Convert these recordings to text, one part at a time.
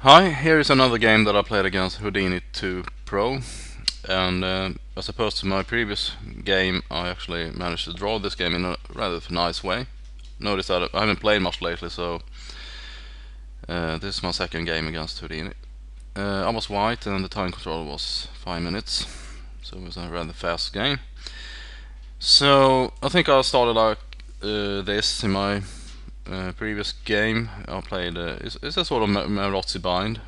Hi, here is another game that I played against Houdini 2 Pro, and as opposed to my previous game, I actually managed to draw this game in a rather nice way. Notice that I haven't played much lately, so this is my second game against Houdini. I was white, and the time control was 5 minutes, so it was a rather fast game. So I think I started like this in my previous game. I played it's a sort of Marozzi bind.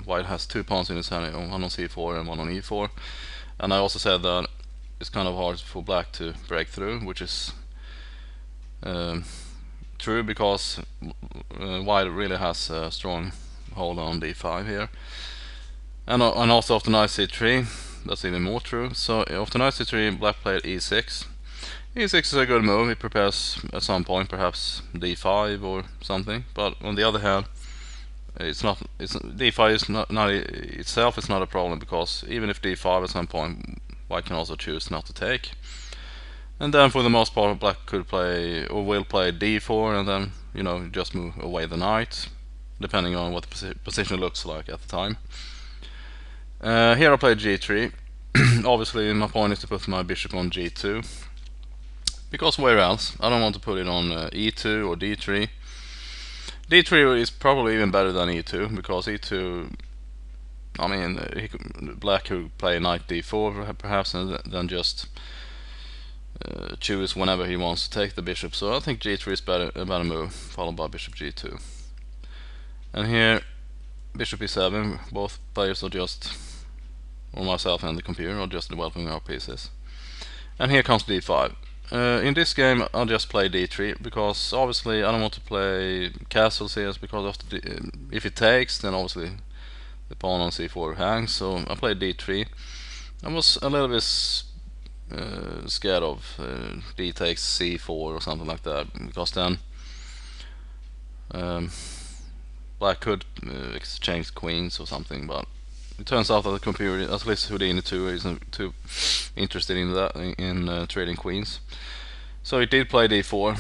White has 2 pawns in his hand, one on c4 and one on e4, and I also said that it's kind of hard for black to break through, which is um, true because white really has a strong hold on d5 here, and also after knight c3, that's even more true. So after knight c3, black played e6. E6 is a good move. It prepares at some point, perhaps d5 or something. But on the other hand, it's not. It's d5 is not itself. It's not a problem because even if d5 at some point, white can also choose not to take. And then for the most part, black could play or will play d4, and then just move away the knight, depending on what the position looks like at the time. Here I played g3. Obviously, my point is to put my bishop on g2. Because where else? I don't want to put it on e2 or d3. D3 is probably even better than e2 because e2, I mean, black could play knight d4 perhaps, and then just choose whenever he wants to take the bishop. So I think g3 is a better move, followed by bishop g2. And here, bishop e7. Both players are just, or myself and the computer, are just developing our pieces. And here comes d5. In this game I'll just play d3 because obviously I don't want to play castles here because if it takes, then obviously the pawn on c4 hangs, so I played d3. I was a little bit scared of d takes c4 or something like that, because then black could exchange queens or something, but it turns out that the computer, at least Houdini 2, isn't too interested in that, in trading queens. So he did play d4.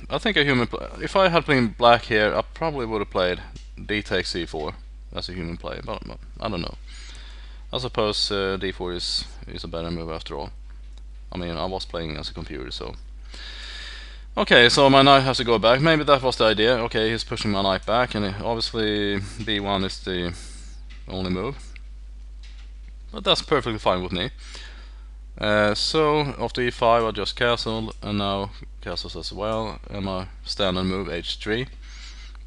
I think if I had played black here, I probably would have played d takes c4 as a human player, but I don't know. I suppose d4 is a better move after all. I mean, I was playing as a computer, so. Okay, so my knight has to go back. Maybe that was the idea. Okay, he's pushing my knight back, and obviously b1 is the only move. But that's perfectly fine with me. So after e5 I just castled, and now castles as well, and my standard move h3.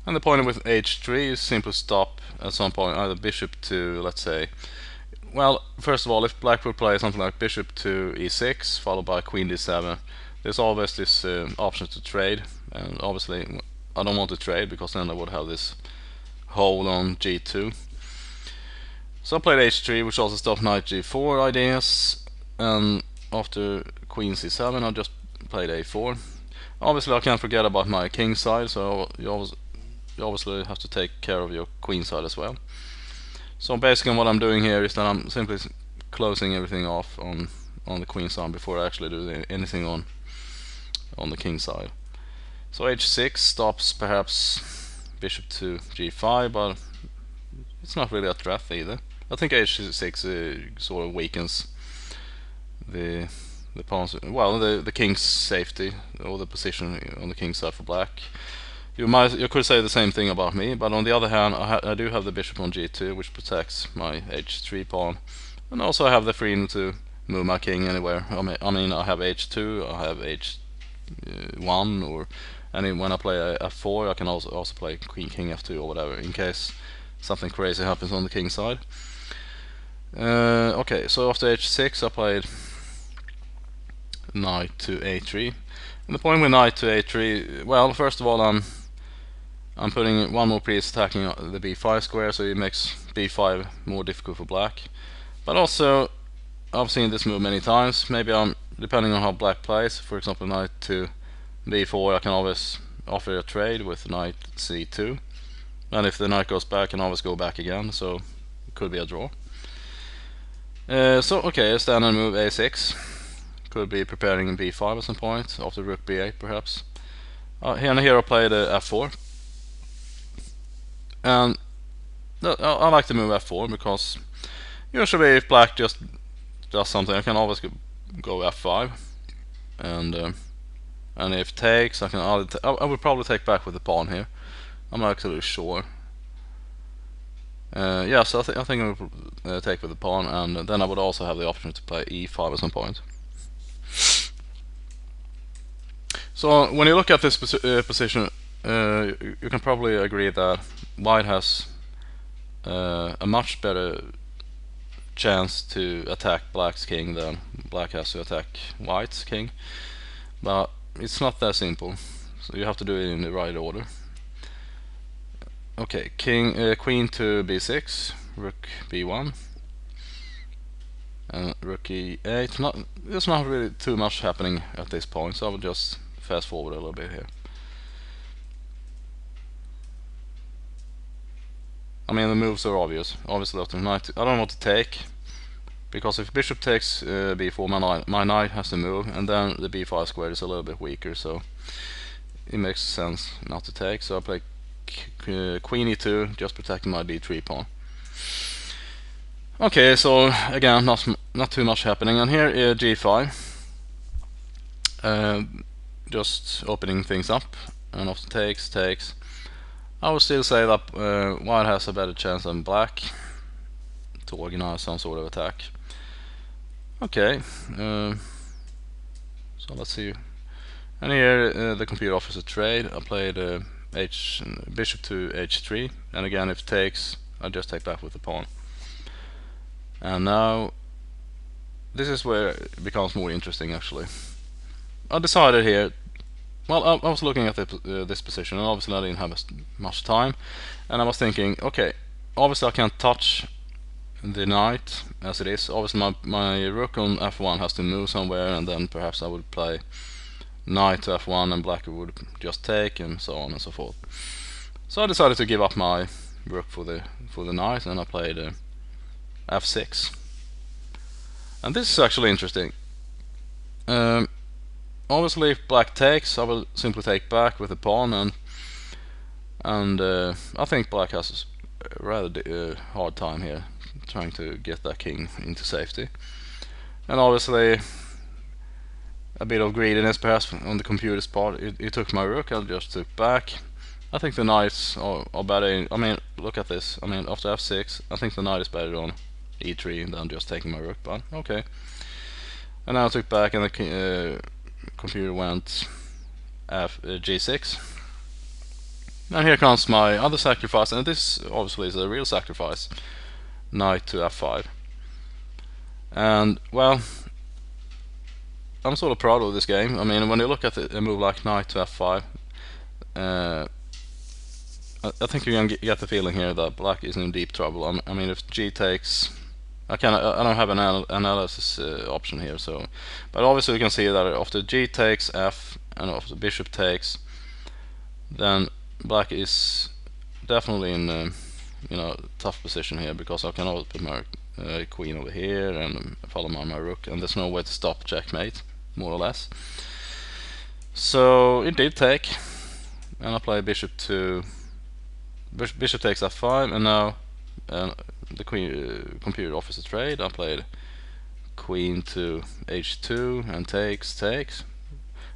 And the point with h3 is simply stop at some point, either bishop to, let's say, well, first of all, if black would play something like bishop to e6 followed by queen d7, there's always this option to trade, and obviously I don't want to trade because then I would have this hold on g2. So I played h3, which also stopped knight g4 ideas, and after queen c7 I just played a4. Obviously I can't forget about my king side, so you obviously have to take care of your queen side as well. So basically what I'm doing here is that I'm simply closing everything off on the queen side before I actually do anything on the king side. So h6 stops perhaps bishop to g5, but it's not really a threat either. I think h6 sort of weakens the pawn's, well, the king's safety, or the position on the king's side for black. You could say the same thing about me, but on the other hand, I do have the bishop on g2, which protects my h3 pawn, and also I have the freedom to move my king anywhere. I mean, I have h2, I have h1, and when I play f4, I can also play queen king f2 or whatever, in case something crazy happens on the king side. Okay, so after h6 I played knight to a3, and the point with knight to a3, well, first of all I'm putting one more piece attacking the b5 square, so it makes b5 more difficult for black. But also, I've seen this move many times. Maybe depending on how black plays, for example knight to b4, I can always offer a trade with knight c2, and if the knight goes back I can always go back again, so it could be a draw. So okay, standard move a6, could be preparing b5 at some point, after rook b8 perhaps. Here I played f4, and I like to move f4 because usually if black just does something, I can always go f5, and if takes, I would probably take back with the pawn here. I'm not actually sure. Yeah, so I think I would take with the pawn, and then I would also have the option to play e5 at some point. So when you look at this position, you can probably agree that white has a much better chance to attack black's king than black has to attack white's king. But it's not that simple, so you have to do it in the right order. Okay, queen to b6, rook b1, and rook e8. There's not really too much happening at this point, so I will just fast forward a little bit here. I mean, the moves are obvious. Obviously, after knight, I don't know what to take, because if bishop takes b4, my knight has to move, and then the b5 square is a little bit weaker, so it makes sense not to take. So I play queen e2, just protecting my d3 pawn. Okay, so again, not too much happening, and here g5, just opening things up, and after takes. I would still say that white has a better chance than black to organize some sort of attack. Okay, so let's see. And here the computer offers a trade. I played bishop to h3, and again if it takes, I just take back with the pawn. And now this is where it becomes more interesting actually. I decided here. Well, I was looking at this position, and obviously I didn't have much time, and I was thinking, okay, obviously I can't touch the knight as it is. Obviously my rook on f1 has to move somewhere, and then perhaps I would play knight to f1 and black would just take, and so on and so forth. So I decided to give up my rook for the knight, and I played f6. And this is actually interesting. Obviously if black takes, I will simply take back with the pawn, and I think black has a rather hard time here trying to get that king into safety. And obviously a bit of greediness perhaps on the computer's part. It took my rook, I just took back. I think the knights are better. I mean, look at this. I mean, after f6, I think the knight is better on e3 than just taking my rook, but okay. And now I took back, and the computer went g6. And here comes my other sacrifice, and this obviously is a real sacrifice. Knight to f5. And well, I'm sort of proud of this game. I mean, when you look at a move like knight to f5, I think you can get the feeling here that black is in deep trouble. I mean, if g takes, I don't have an analysis option here, so, but obviously you can see that after g takes f and after bishop takes, then black is definitely in tough position here, because I can always put my queen over here and follow my rook, and there's no way to stop checkmate, more or less. So it did take, and I play bishop takes f5, and now the computer offers a trade. I played queen to h2 and takes.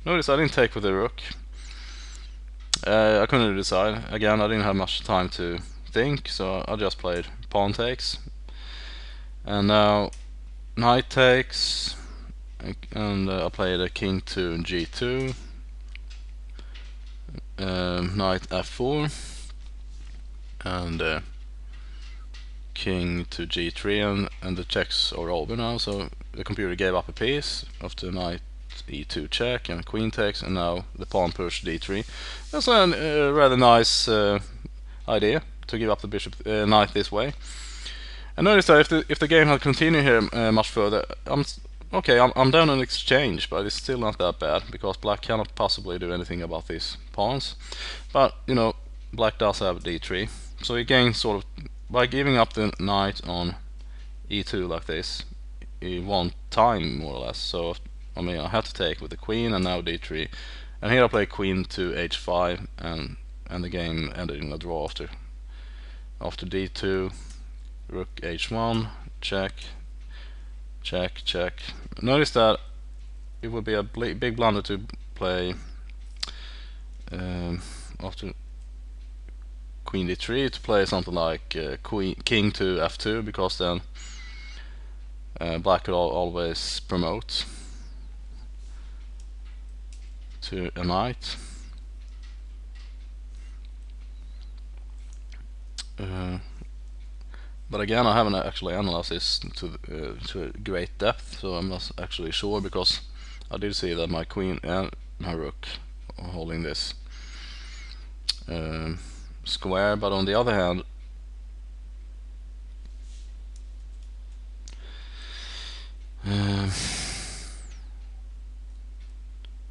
Notice I didn't take with the rook. I couldn't decide. Again, I didn't have much time to think, so I just played pawn takes. And now knight takes, and I played a king to g2, knight f4, and king to g3, and the checks are over now, so the computer gave up a piece after knight e2 check and queen takes, and now the pawn push d3. That's a rather nice idea to give up the bishop knight this way. And notice that if the game had continued here much further, I'm down an exchange, but it's still not that bad, because black cannot possibly do anything about these pawns. But black does have d3, so he gains sort of by giving up the knight on e2 like this. He won time, more or less. So I mean, I had to take with the queen, and now d3, and here I play queen to h5, and the game ended in a draw After d2, rook h1, check, check, check. Notice that it would be a big blunder to play after queen d3 to play something like king to f2, because then black could always promote to a knight. But again, I haven't actually analyzed this to a great depth, so I'm not actually sure, because I did see that my queen and my rook are holding this square, but on the other hand, I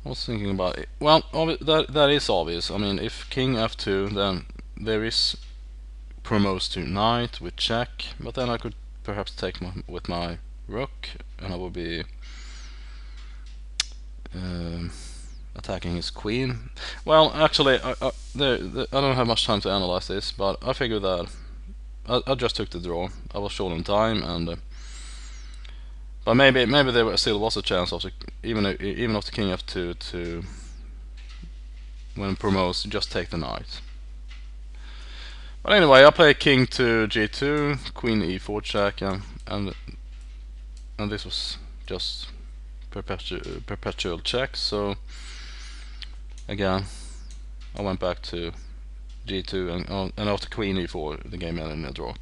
was thinking about it. Well, that is obvious. I mean, if king f2, then there is promotes to knight with check, but then I could perhaps take with my rook, and I would be attacking his queen. Well, actually, I don't have much time to analyze this, but I figured that I just took the draw. I was short on time, and but maybe there still was a chance of even of the king f2 to, when it promotes, just take the knight. But anyway, I play king to g2, queen e4 check, and this was just perpetual check. So again, I went back to g2, and after queen e4, the game ended in a draw.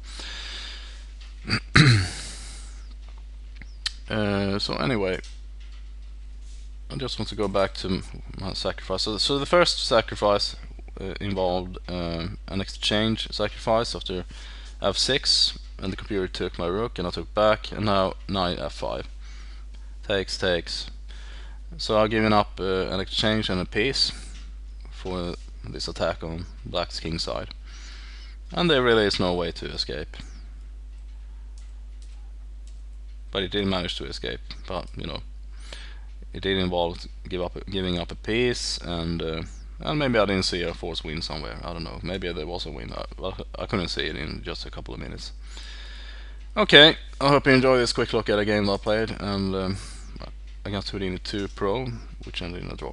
So anyway, I just want to go back to my sacrifice. So the first sacrifice involved an exchange sacrifice after f6, and the computer took my rook, and I took back, and now knight f5. Takes. So I've given up an exchange and a piece for this attack on black's king side, and there really is no way to escape. But it did manage to escape, but you know, it did involve giving up a piece, and maybe I didn't see a forced win somewhere. I don't know. Maybe there was a win. I couldn't see it in just a couple of minutes. Okay, I hope you enjoyed this quick look at a game that I played, and against Houdini 2 Pro, which ended in a draw.